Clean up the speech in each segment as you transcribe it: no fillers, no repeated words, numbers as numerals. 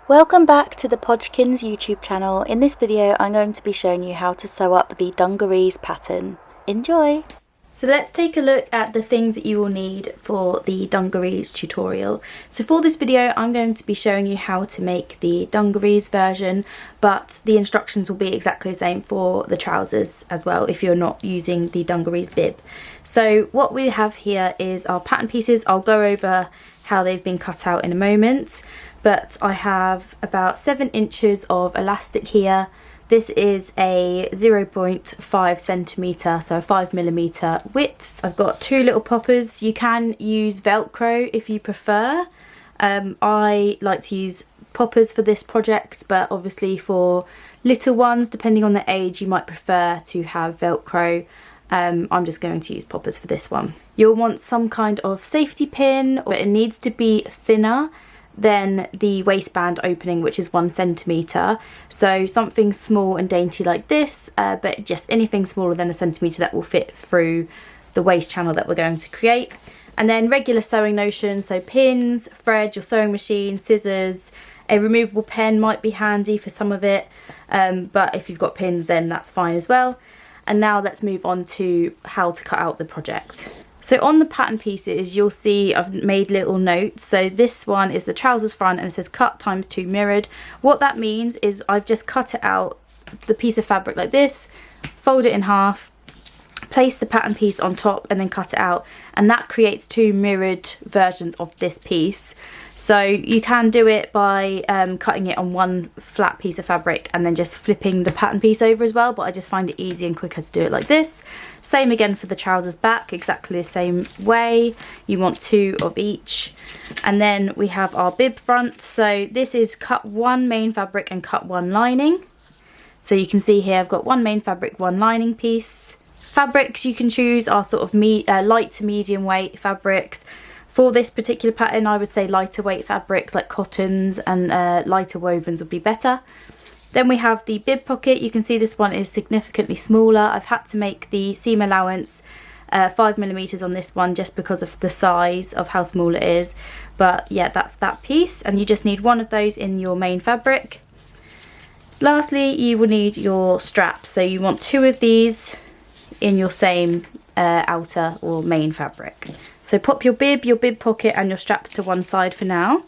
Welcome back to the Podgekins YouTube channel. In this video I'm going to be showing you how to sew up the Dungarees pattern. Enjoy! So let's take a look at the things that you will need for the Dungarees tutorial. So for this video I'm going to be showing you how to make the Dungarees version, but the instructions will be exactly the same for the trousers as well if you're not using the Dungarees bib. So what we have here is our pattern pieces. I'll go over how they've been cut out in a moment, but I have about 7 inches of elastic here. This is a 0.5 centimetre, so 5mm width. I've got 2 little poppers. You can use Velcro if you prefer. I like to use poppers for this project, but obviously for little ones, depending on the age, you might prefer to have Velcro. I'm just going to use poppers for this one. You'll want some kind of safety pin, or it needs to be thinner than the waistband opening, which is 1 centimetre. So something small and dainty like this, but just anything smaller than 1 centimetre that will fit through the waist channel that we're going to create. And then regular sewing notions, so pins, thread, your sewing machine, scissors, a removable pen might be handy for some of it, but if you've got pins then that's fine as well. And now let's move on to how to cut out the project. So on the pattern pieces you'll see I've made little notes. So this one is the trousers front and it says cut ×2 mirrored. What that means is I've just cut it out, the piece of fabric like this, fold it in half, place the pattern piece on top and then cut it out, and that creates 2 mirrored versions of this piece. So you can do it by cutting it on one flat piece of fabric and then just flipping the pattern piece over as well, but I just find it easy and quicker to do it like this. Same again for the trousers back, exactly the same way. You want 2 of each. And then we have our bib front. So this is cut 1 main fabric and cut 1 lining. So you can see here I've got 1 main fabric, 1 lining piece. Fabrics you can choose are sort of light to medium weight fabrics. For this particular pattern I would say lighter weight fabrics like cottons and lighter wovens would be better. Then we have the bib pocket. You can see this one is significantly smaller. I've had to make the seam allowance 5mm on this one just because of the size of how small it is. But yeah, that's that piece, and you just need 1 of those in your main fabric. Lastly, you will need your straps. So you want 2 of these in your same outer or main fabric. So pop your bib pocket and your straps to one side for now,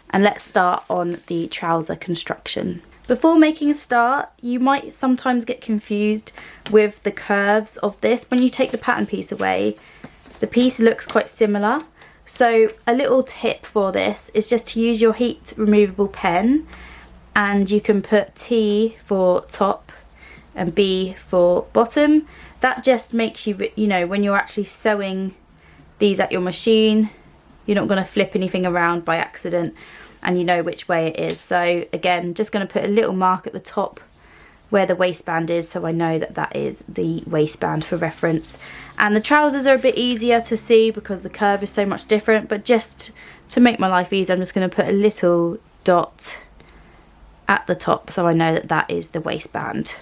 and let's start on the trouser construction. Before making a start, you might sometimes get confused with the curves of this. When you take the pattern piece away, the piece looks quite similar. So a little tip for this is just to use your heat removable pen, and you can put T for top and B for bottom. That just makes you, you know, when you're actually sewing these at your machine, you're not going to flip anything around by accident and you know which way it is. So again, just going to put a little mark at the top where the waistband is, so I know that that is the waistband for reference. And the trousers are a bit easier to see because the curve is so much different, but just to make my life easy I'm just going to put a little dot at the top so I know that that is the waistband.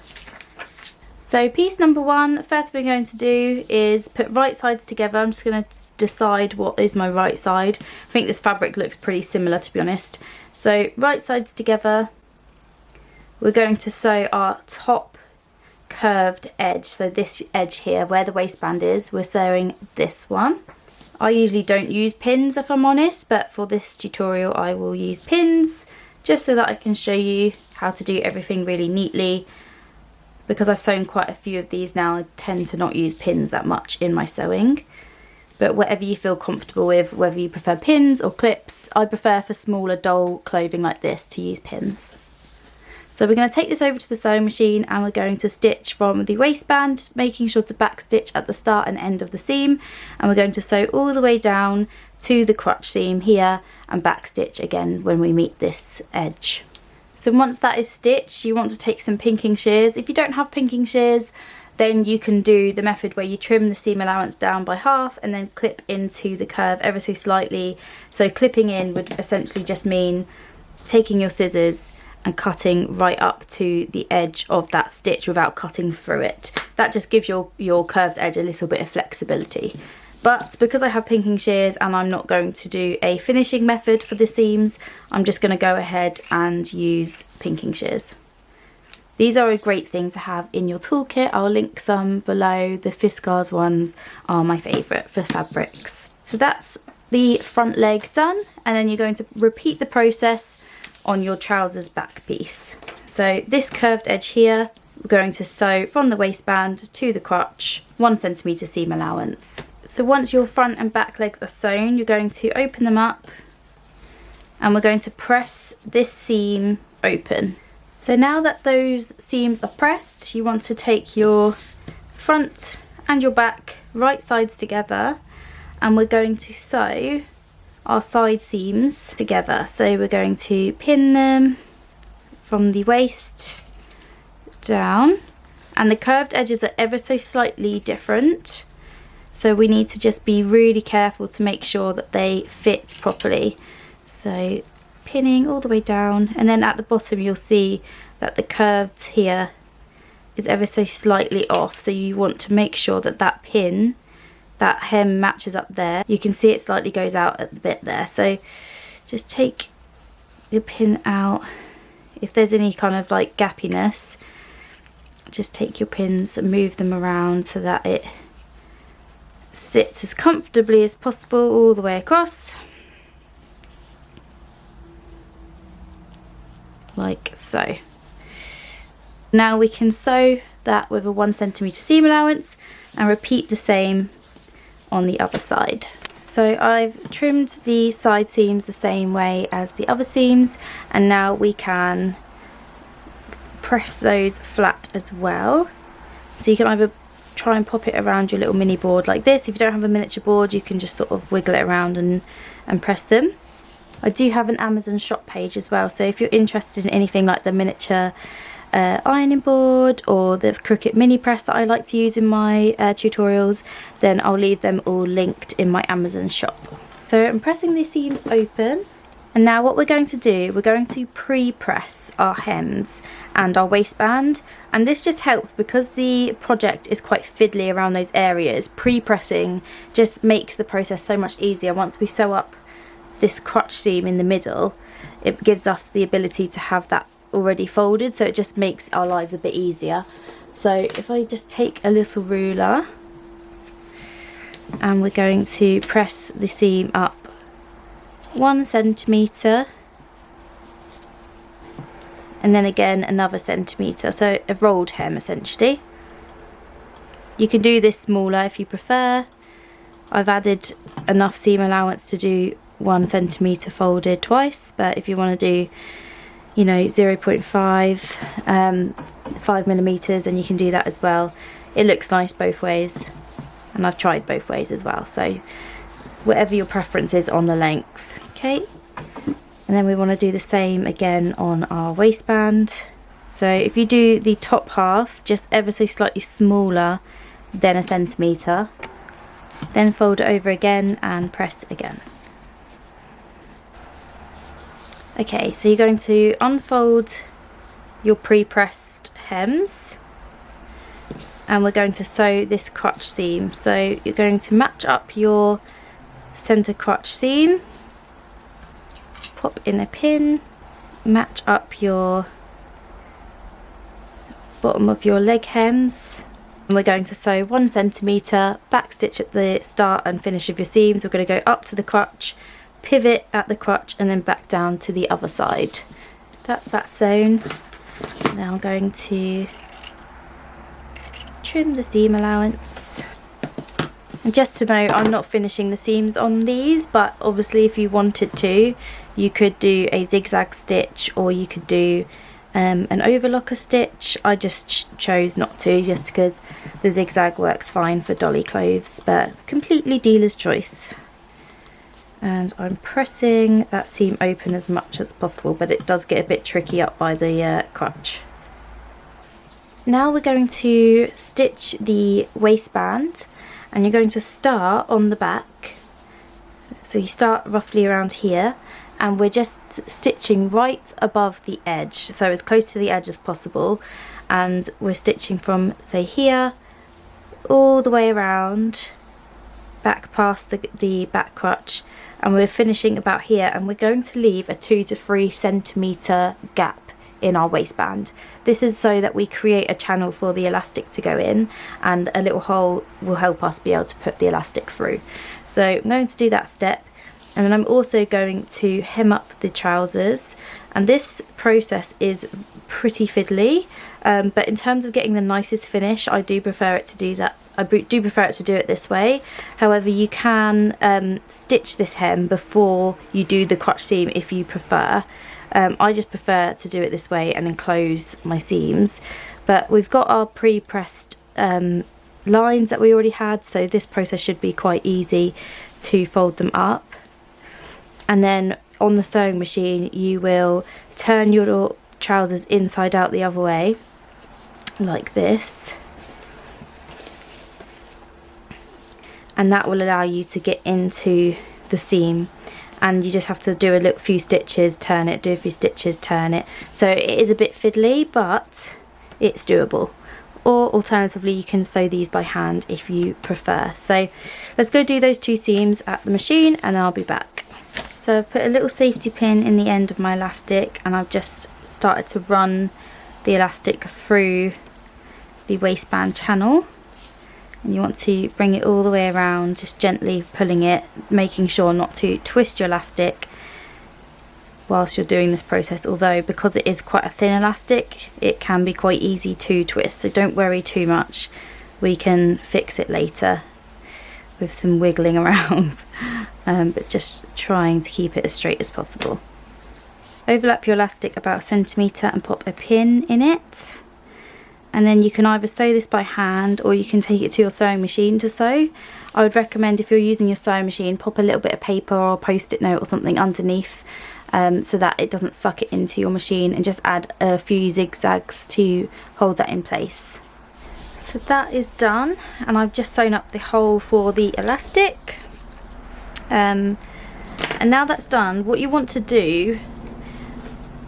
So piece number 1, first we're going to do is put right sides together. I'm just going to decide what is my right side. I think this fabric looks pretty similar, to be honest. So right sides together, we're going to sew our top curved edge. So this edge here where the waistband is, we're sewing this one. I usually don't use pins if I'm honest, but for this tutorial I will use pins just so that I can show you how to do everything really neatly. Because I've sewn quite a few of these now, I tend to not use pins that much in my sewing. But whatever you feel comfortable with, whether you prefer pins or clips, I prefer for smaller doll clothing like this to use pins. So we're going to take this over to the sewing machine and we're going to stitch from the waistband, making sure to back stitch at the start and end of the seam. And we're going to sew all the way down to the crotch seam here and back stitch again when we meet this edge. So once that is stitched, you want to take some pinking shears. If you don't have pinking shears, then you can do the method where you trim the seam allowance down by half and then clip into the curve ever so slightly. So clipping in would essentially just mean taking your scissors and cutting right up to the edge of that stitch without cutting through it. That just gives your curved edge a little bit of flexibility. But because I have pinking shears and I'm not going to do a finishing method for the seams, I'm just going to go ahead and use pinking shears. These are a great thing to have in your toolkit. I'll link some below. The Fiskars ones are my favourite for fabrics. So that's the front leg done, and then you're going to repeat the process on your trousers back piece. So this curved edge here, we're going to sew from the waistband to the crotch, 1 centimetre seam allowance. So once your front and back legs are sewn, you're going to open them up and we're going to press this seam open. So now that those seams are pressed, you want to take your front and your back right sides together, and we're going to sew our side seams together. So we're going to pin them from the waist down, and the curved edges are ever so slightly different, so we need to just be really careful to make sure that they fit properly. So pinning all the way down, and then at the bottom you'll see that the curved here is ever so slightly off, so you want to make sure that that pin, that hem matches up there. You can see it slightly goes out at the bit there, so just take your pin out. If there's any kind of like gappiness, just take your pins and move them around so that it sits as comfortably as possible all the way across, like so. Now we can sew that with a 1 centimetre seam allowance and repeat the same on the other side. So I've trimmed the side seams the same way as the other seams, and now we can press those flat as well. So you can either try and pop it around your little mini board like this. If you don't have a miniature board, you can just sort of wiggle it around and press them. I do have an Amazon shop page as well, so if you're interested in anything like the miniature ironing board or the Cricut mini press that I like to use in my tutorials, then I'll leave them all linked in my Amazon shop. So I'm pressing these seams open, and now what we're going to do, we're going to pre-press our hems and our waistband, and this just helps because the project is quite fiddly around those areas. Pre-pressing just makes the process so much easier. Once we sew up this crotch seam in the middle, it gives us the ability to have that already folded, so it just makes our lives a bit easier. So if I just take a little ruler, and we're going to press the seam up 1 centimetre, and then again another centimetre, so a rolled hem essentially. You can do this smaller if you prefer. I've added enough seam allowance to do 1 centimetre folded twice, but if you want to do, you know, 0.5 5 millimeters, and you can do that as well. It looks nice both ways, and I've tried both ways as well, so whatever your preference is on the length. Okay, and then we want to do the same again on our waistband. So if you do the top half just ever so slightly smaller than 1 centimetre, then fold it over again and press again. Okay, so you're going to unfold your pre-pressed hems, and we're going to sew this crotch seam. So you're going to match up your center crotch seam, pop in a pin, match up your bottom of your leg hems, and we're going to sew 1 centimetre, back stitch at the start and finish of your seams. We're going to go up to the crotch, pivot at the crotch, and then back down to the other side. That's that sewn. Now I'm going to trim the seam allowance. And just to know, I'm not finishing the seams on these, but obviously if you wanted to, you could do a zigzag stitch, or you could do an overlocker stitch. I just chose not to, just because the zigzag works fine for dolly clothes, but completely dealer's choice. And I'm pressing that seam open as much as possible, but it does get a bit tricky up by the crotch. Now we're going to stitch the waistband, and you're going to start on the back. So you start roughly around here, and we're just stitching right above the edge, so as close to the edge as possible, and we're stitching from, say, here all the way around back past the back crotch, and we're finishing about here, and we're going to leave a 2 to 3 centimetre gap in our waistband. This is so that we create a channel for the elastic to go in, and a little hole will help us be able to put the elastic through. So I'm going to do that step, and then I'm also going to hem up the trousers, and this process is pretty fiddly, but in terms of getting the nicest finish, I do prefer it to do that. I do prefer it to do it this way. However, you can stitch this hem before you do the crotch seam if you prefer. I just prefer to do it this way and enclose my seams. But we've got our pre-pressed lines that we already had, so this process should be quite easy to fold them up. And then on the sewing machine, you will turn your trousers inside out the other way, like this. And that will allow you to get into the seam. And you just have to do a few stitches, turn it, do a few stitches, turn it. So it is a bit fiddly, but it's doable. Or alternatively, you can sew these by hand if you prefer. So let's go do those 2 seams at the machine, and I'll be back. So I've put a little safety pin in the end of my elastic, and I've just started to run the elastic through the waistband channel. And you want to bring it all the way around, just gently pulling it, making sure not to twist your elastic whilst you're doing this process, although because it is quite a thin elastic, it can be quite easy to twist, so don't worry too much. We can fix it later with some wiggling around, but just trying to keep it as straight as possible. Overlap your elastic about 1 centimetre and pop a pin in it. And then you can either sew this by hand, or you can take it to your sewing machine to sew. I would recommend, if you're using your sewing machine, pop a little bit of paper or a post-it note or something underneath, so that it doesn't suck it into your machine, and just add a few zigzags to hold that in place. So that is done, and I've just sewn up the hole for the elastic. And now that's done, what you want to do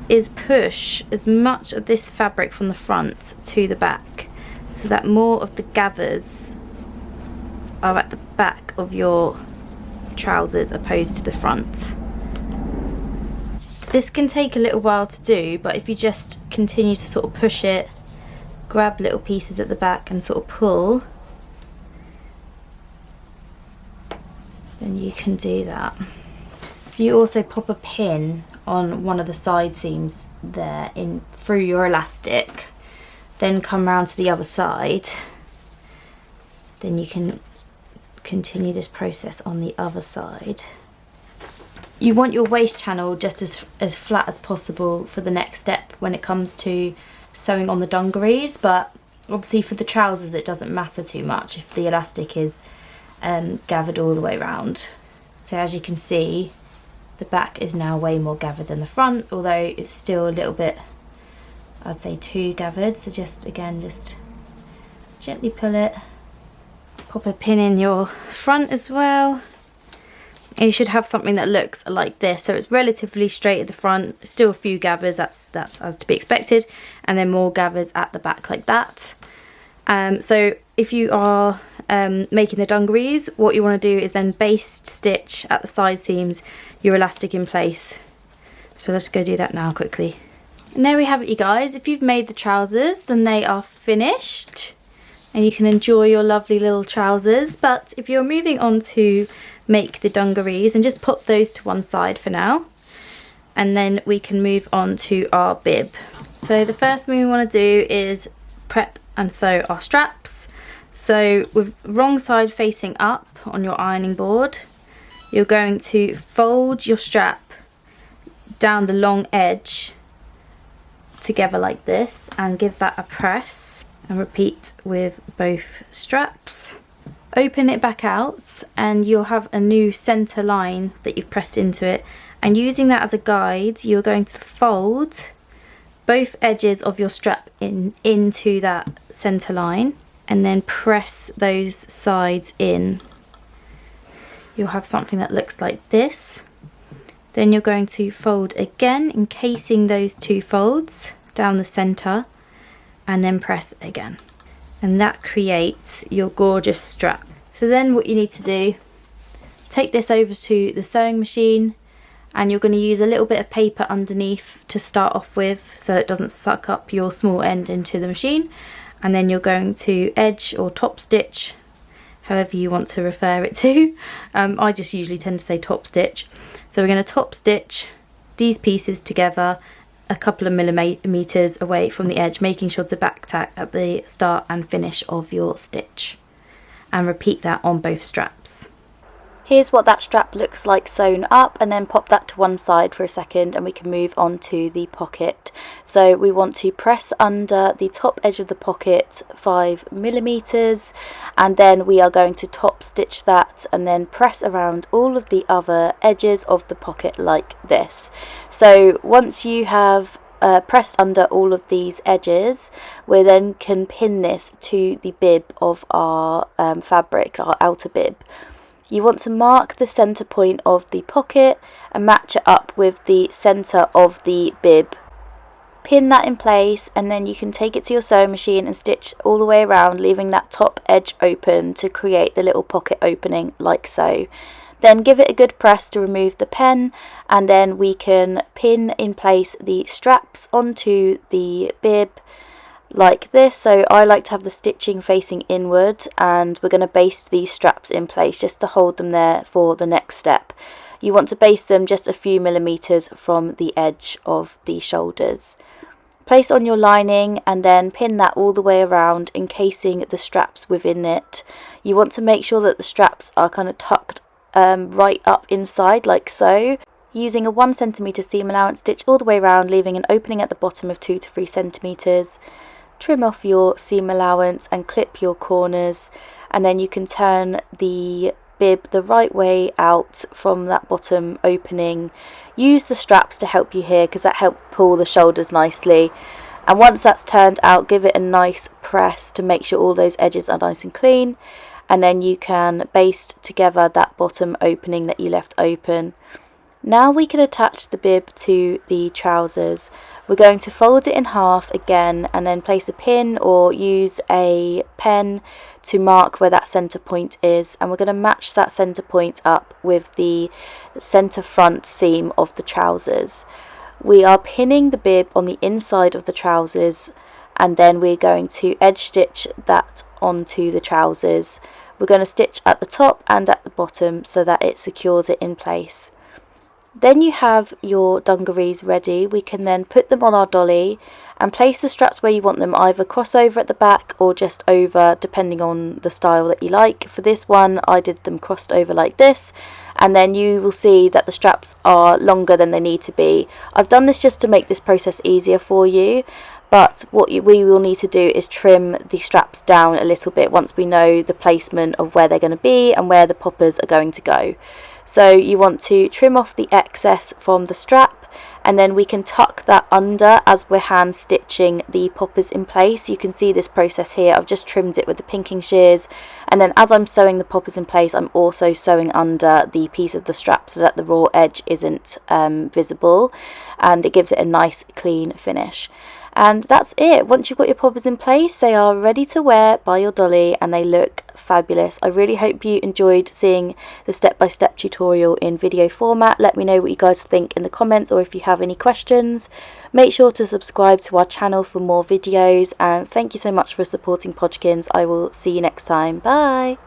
is push as much of this fabric from the front to the back, so that more of the gathers are at the back of your trousers opposed to the front. This can take a little while to do, but if you just continue to sort of push it, grab little pieces at the back and sort of pull, then you can do that. If you also pop a pin on one of the side seams there in through your elastic, then come round to the other side, then you can continue this process on the other side. You want your waist channel just as flat as possible for the next step when it comes to sewing on the dungarees, but obviously for the trousers it doesn't matter too much if the elastic is gathered all the way around. So as you can see, the back is now way more gathered than the front, although it's still a little bit, I'd say, too gathered. So just gently pull it, pop a pin in your front as well, and you should have something that looks like this. So it's relatively straight at the front, still a few gathers, that's as to be expected, and then more gathers at the back like that. So if you are making the dungarees, what you want to do is then baste stitch at the side seams your elastic in place. So let's go do that now quickly. And there we have it, you guys. If you've made the trousers, then they are finished and you can enjoy your lovely little trousers. But if you're moving on to make the dungarees, then just put those to one side for now, and then we can move on to our bib. So the first thing we want to do is prep and sew our straps. So with wrong side facing up on your ironing board, you're going to fold your strap down the long edge together like this and give that a press, and repeat with both straps. Open it back out and you'll have a new center line that you've pressed into it, and using that as a guide, you're going to fold both edges of your strap into that center line and then press those sides in. You'll have something that looks like this. Then you're going to fold again, encasing those two folds down the center, and then press again. And that creates your gorgeous strap. So then what you need to do take this over to the sewing machine, and you're going to use a little bit of paper underneath to start off with so it doesn't suck up your small end into the machine. And then you're going to edge or top stitch, however you want to refer it to. I just usually tend to say top stitch. So we're going to top stitch these pieces together a couple of millimeters away from the edge, making sure to back tack at the start and finish of your stitch, and repeat that on both straps. Here's what that strap looks like sewn up, and then pop that to one side for a second and we can move on to the pocket. So we want to press under the top edge of the pocket 5 millimeters, and then we are going to top stitch that and then press around all of the other edges of the pocket like this. So once you have pressed under all of these edges, we then can pin this to the bib of our fabric, our outer bib. You want to mark the centre point of the pocket and match it up with the centre of the bib. Pin that in place, and then you can take it to your sewing machine and stitch all the way around, leaving that top edge open to create the little pocket opening like so. Then give it a good press to remove the pen, and then we can pin in place the straps onto the bib like this. So I like to have the stitching facing inward, and we're going to baste these straps in place just to hold them there for the next step. You want to baste them just a few millimeters from the edge of the shoulders. Place on your lining and then pin that all the way around, encasing the straps within it. You want to make sure that the straps are kind of tucked right up inside like so. Using a 1 centimeter seam allowance, stitch all the way around, leaving an opening at the bottom of 2 to 3 centimeters. Trim off your seam allowance and clip your corners, and then you can turn the bib the right way out from that bottom opening. Use the straps to help you here because that helps pull the shoulders nicely. And once that's turned out, give it a nice press to make sure all those edges are nice and clean, and then you can baste together that bottom opening that you left open. Now we can attach the bib to the trousers. We're going to fold it in half again and then place a pin or use a pen to mark where that centre point is, and we're going to match that centre point up with the centre front seam of the trousers. We are pinning the bib on the inside of the trousers, and then we're going to edge stitch that onto the trousers. We're going to stitch at the top and at the bottom so that it secures it in place. Then you have your dungarees ready. We can then put them on our dolly and place the straps where you want them, either cross over at the back or just over, depending on the style that you like. For this one I did them crossed over like this, and then you will see that the straps are longer than they need to be. I've done this just to make this process easier for you, but what we will need to do is trim the straps down a little bit once we know the placement of where they're going to be and where the poppers are going to go. So you want to trim off the excess from the strap, and then we can tuck that under as we're hand stitching the poppers in place. You can see this process here. I've just trimmed it with the pinking shears, and then as I'm sewing the poppers in place, I'm also sewing under the piece of the strap so that the raw edge isn't visible, and it gives it a nice clean finish. And that's it. Once you've got your poppers in place, they are ready to wear by your dolly and they look fabulous. I really hope you enjoyed seeing the step-by-step tutorial in video format. Let me know what you guys think in the comments, or if you have any questions. Make sure to subscribe to our channel for more videos, and thank you so much for supporting Podgekins. I will see you next time. Bye!